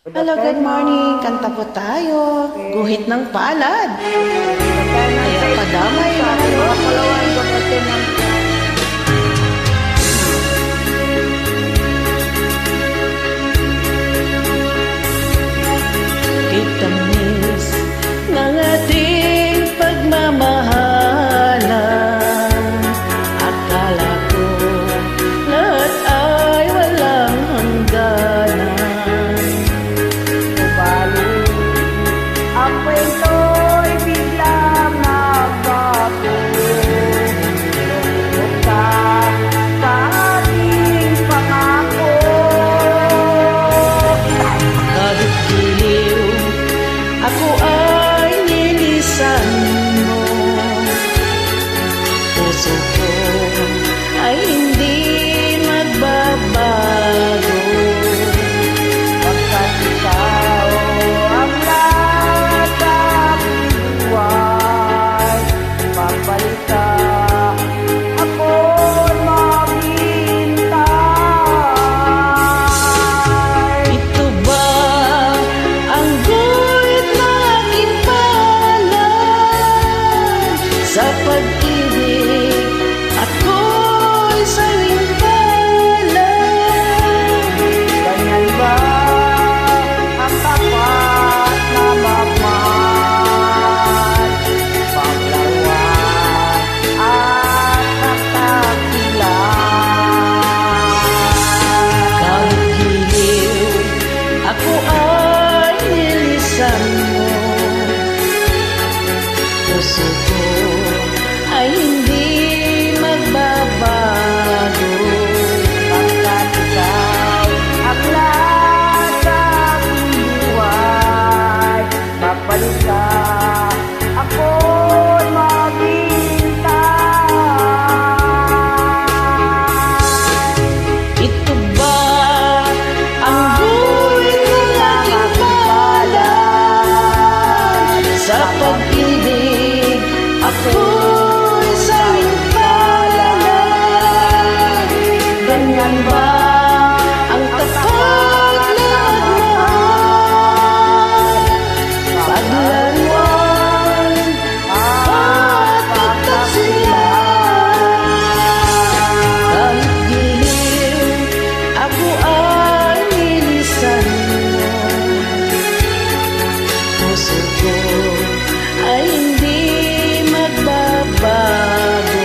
Hello, good morning. Kanta po tayo. Guhit ng palad. Kaya padamay na Itamis ng ating pagmamahalan. Akala ko lahat ay walang hangganan. Ang kwento'y biglang nagbago. Lungkot ka sa ating pangako. Kahit giliw, ako ay nilisan mo. Puso ko ay hindi magbabago. Pagkat ikaw ang lahat sa aking buhay, babalik ka, ako'y maghihintay. Ito ba ang guhit na aking palad? Sa pag-ibig, ako'y sa'yong palad. Ganyan ba ang tapat na magmahal? Paglaruan at pagtakilan. Kahit giliw, ako ay nilisan mo. Puso ko ay hindi magbabago. Pagkat ikaw ang lahat sa aking buhay, babalik ka, ako'y maghihintay. Ito ba ang guhit ng aking palad? Sa pag-ibig, ako'y sa'yong palad. Ganyan ba ang tapat na magmahal? Paglaruan at pagtaksilan. Kahit giliw, ako ay nilisan mo. Puso ko ay hindi magbabago.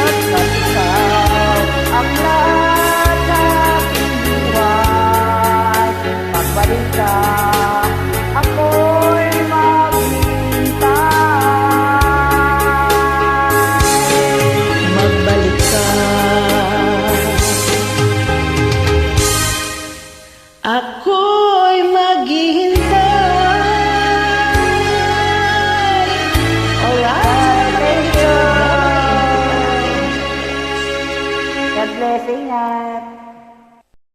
Pagkat ikaw ang lahat sa aking buhay, babalik ka, ako'y maghihintay. Magbalik ka. Ako